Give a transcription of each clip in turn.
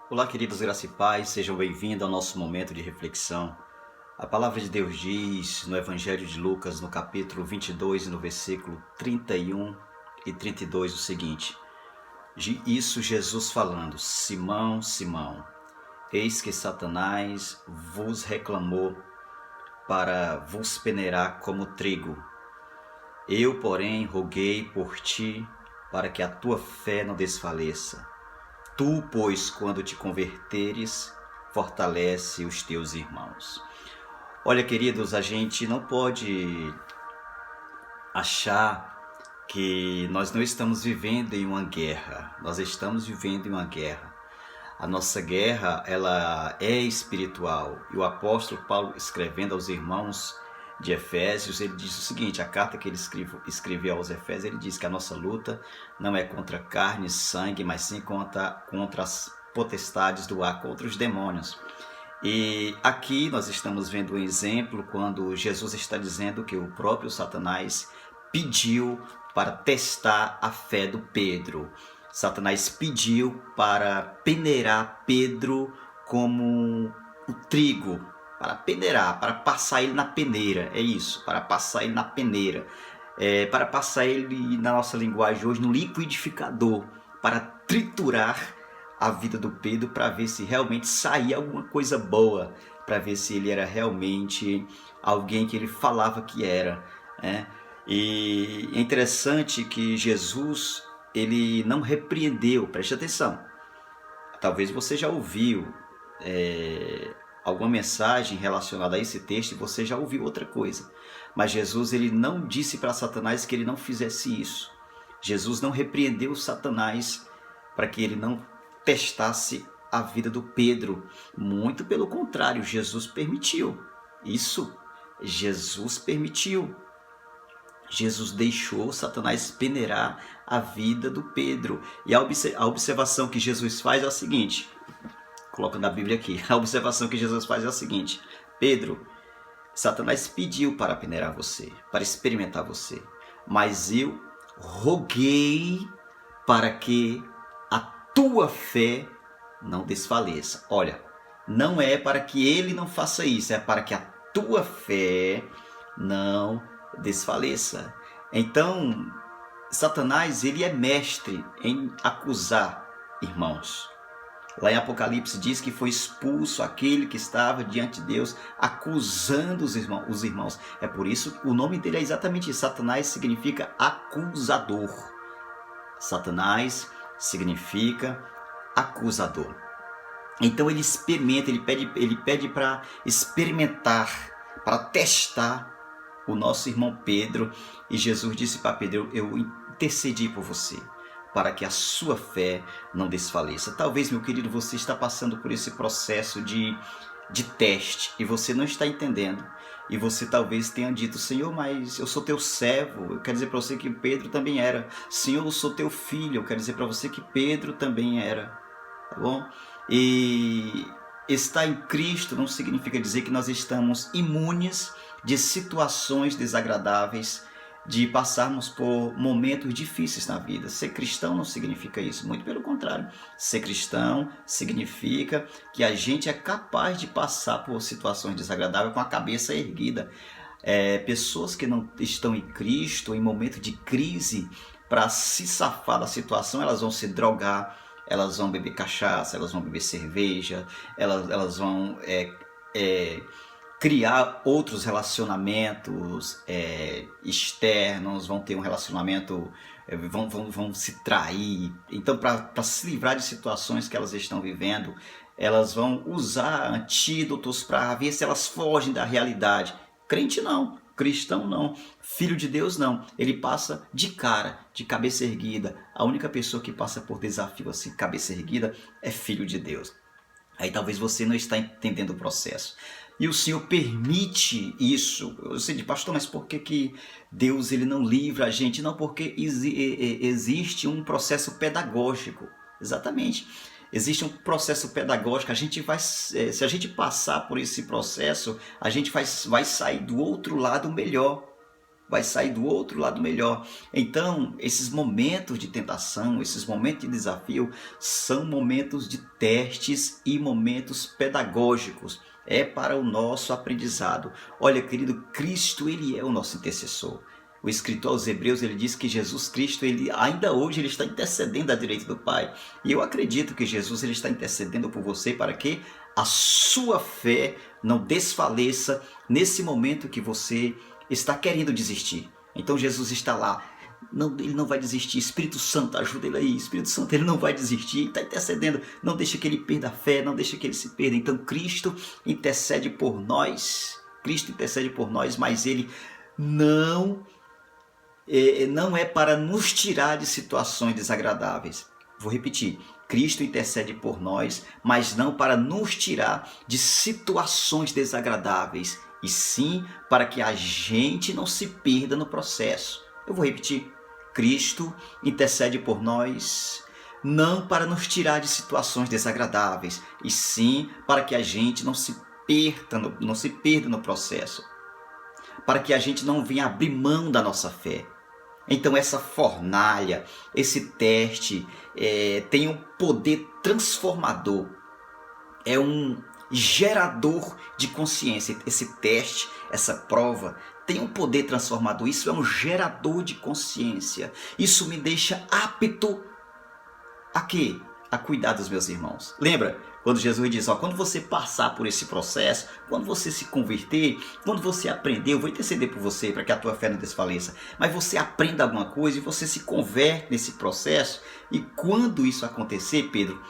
Olá, queridos graça e paz, sejam bem-vindos ao nosso momento de reflexão. A palavra de Deus diz no Evangelho de Lucas, no capítulo 22, no versículo 31 e 32, o seguinte: Isso Jesus falando: Simão, Simão, eis que Satanás vos reclamou para vos peneirar como trigo. Eu, porém, roguei por ti para que a tua fé não desfaleça. Tu, pois, quando te converteres, fortalece os teus irmãos. Olha, queridos, a gente não pode achar que nós não estamos vivendo em uma guerra. Nós estamos vivendo em uma guerra. A nossa guerra, ela é espiritual. E o apóstolo Paulo, escrevendo aos irmãos de Efésios, ele diz o seguinte: a carta que ele escreveu aos Efésios, ele diz que a nossa luta não é contra carne e sangue, mas sim contra as potestades do ar, contra os demônios. E aqui nós estamos vendo um exemplo quando Jesus está dizendo que o próprio Satanás pediu para testar a fé do Pedro. Satanás pediu para peneirar Pedro como o trigo, para peneirar, para passar ele na peneira, é isso, para passar ele na peneira, para passar ele, na nossa linguagem hoje, no liquidificador, para triturar a vida do Pedro, para ver se realmente saía alguma coisa boa, para ver se ele era realmente alguém que ele falava que era, né? E é interessante que Jesus, ele não repreendeu, preste atenção. Talvez você já ouviu alguma mensagem relacionada a esse texto e você já ouviu outra coisa. Mas Jesus, ele não disse para Satanás que ele não fizesse isso. Jesus não repreendeu Satanás para que ele não testasse a vida do Pedro. Muito pelo contrário, Jesus permitiu. Isso, Jesus permitiu. Jesus deixou Satanás peneirar a vida do Pedro. E a observação que Jesus faz é a seguinte, coloca na Bíblia aqui, a observação que Jesus faz é a seguinte: Pedro, Satanás pediu para peneirar você, para experimentar você, mas eu roguei para que a tua fé não desfaleça. Olha, não é para que ele não faça isso, é para que a tua fé não desfaleça. Então, Satanás, ele é mestre em acusar irmãos. Lá em Apocalipse diz que foi expulso aquele que estava diante de Deus acusando os irmãos. É por isso que o nome dele é exatamente isso. Satanás significa acusador. Satanás significa acusador. Então ele experimenta, ele pede para experimentar, para testar o nosso irmão Pedro. E Jesus disse para Pedro: eu intercedi por você, para que a sua fé não desfaleça. Talvez, meu querido, você está passando por esse processo de teste e você não está entendendo. E você talvez tenha dito: Senhor, mas eu sou teu servo. Eu quero dizer para você que Pedro também era. Senhor, eu sou teu filho. Eu quero dizer para você que Pedro também era. Tá bom? E estar em Cristo não significa dizer que nós estamos imunes de situações desagradáveis, de passarmos por momentos difíceis na vida. Ser cristão não significa isso, muito pelo contrário. Ser cristão significa que a gente é capaz de passar por situações desagradáveis com a cabeça erguida. Pessoas que não estão em Cristo, em momento de crise, para se safar da situação, elas vão se drogar, elas vão beber cachaça, elas vão beber cerveja, elas vão criar outros relacionamentos externos, vão ter um relacionamento, vão se trair. Então, para se livrar de situações que elas estão vivendo, elas vão usar antídotos para ver se elas fogem da realidade. Crente não, cristão não, filho de Deus não. Ele passa de cara, de cabeça erguida. A única pessoa que passa por desafio assim, cabeça erguida, é filho de Deus. Aí talvez você não está entendendo o processo. E o Senhor permite isso. Eu sei de pastor, mas por que Deus ele não livra a gente? Não, porque existe um processo pedagógico. Exatamente. Existe um processo pedagógico. A gente vai, se a gente passar por esse processo, a gente vai sair do outro lado melhor. vai sair do outro lado melhor. Então, esses momentos de tentação, esses momentos de desafio, são momentos de testes e momentos pedagógicos. É para o nosso aprendizado. Olha, querido, Cristo, ele é o nosso intercessor. O escritor aos Hebreus, ele diz que Jesus Cristo, ainda hoje, ele está intercedendo à direita do Pai. E eu acredito que Jesus, ele está intercedendo por você para que a sua fé não desfaleça nesse momento que você está querendo desistir. Então Jesus está lá. Não, ele não vai desistir. Espírito Santo, ajuda ele aí. Espírito Santo, ele não vai desistir. Ele está intercedendo. Não deixa que ele perda a fé, não deixa que ele se perda. Então Cristo intercede por nós. Cristo intercede por nós, mas ele não é para nos tirar de situações desagradáveis. Vou repetir. Cristo intercede por nós, mas não para nos tirar de situações desagradáveis, e sim para que a gente não se perda no processo. Eu vou repetir. Cristo intercede por nós, não para nos tirar de situações desagradáveis, e sim para que a gente não se perda no processo, para que a gente não venha abrir mão da nossa fé. Então essa fornalha, esse teste tem um poder transformador, é um gerador de consciência. Esse teste, essa prova tem um poder transformador, isso é um gerador de consciência. Isso me deixa apto a quê? A cuidar dos meus irmãos. Lembra quando Jesus diz, quando você passar por esse processo, quando você se converter, quando você aprender, eu vou interceder por você para que a tua fé não desfaleça, mas você aprenda alguma coisa e você se converte nesse processo, e quando isso acontecer, Pedro,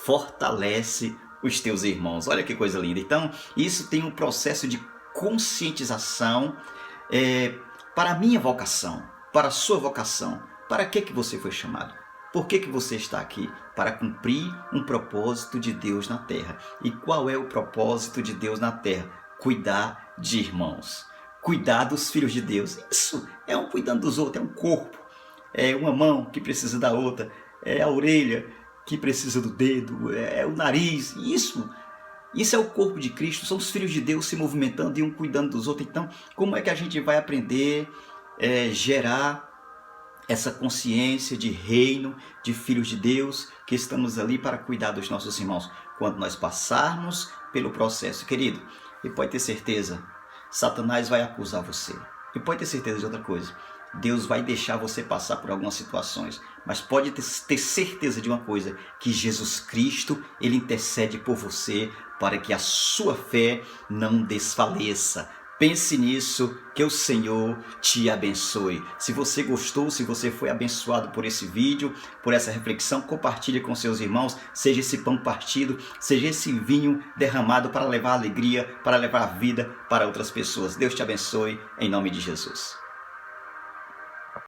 fortalece os teus irmãos. Olha que coisa linda. Então, isso tem um processo de conscientização para a minha vocação, para a sua vocação. Para que você foi chamado? Por que você está aqui? Para cumprir um propósito de Deus na terra. E qual é o propósito de Deus na terra? Cuidar de irmãos. Cuidar dos filhos de Deus. Isso é um cuidando dos outros, é um corpo. É uma mão que precisa da outra. É a orelha que precisa do dedo. É o nariz. Isso é o corpo de Cristo. São os filhos de Deus se movimentando e um cuidando dos outros. Então, como é que a gente vai aprender a gerar essa consciência de reino, de filhos de Deus, que estamos ali para cuidar dos nossos irmãos, quando nós passarmos pelo processo, querido? E pode ter certeza, Satanás vai acusar você. E pode ter certeza de outra coisa, Deus vai deixar você passar por algumas situações, mas pode ter certeza de uma coisa, que Jesus Cristo, ele intercede por você para que a sua fé não desfaleça. Pense nisso, que o Senhor te abençoe. Se você gostou, se você foi abençoado por esse vídeo, por essa reflexão, compartilhe com seus irmãos, seja esse pão partido, seja esse vinho derramado para levar alegria, para levar vida para outras pessoas. Deus te abençoe, em nome de Jesus.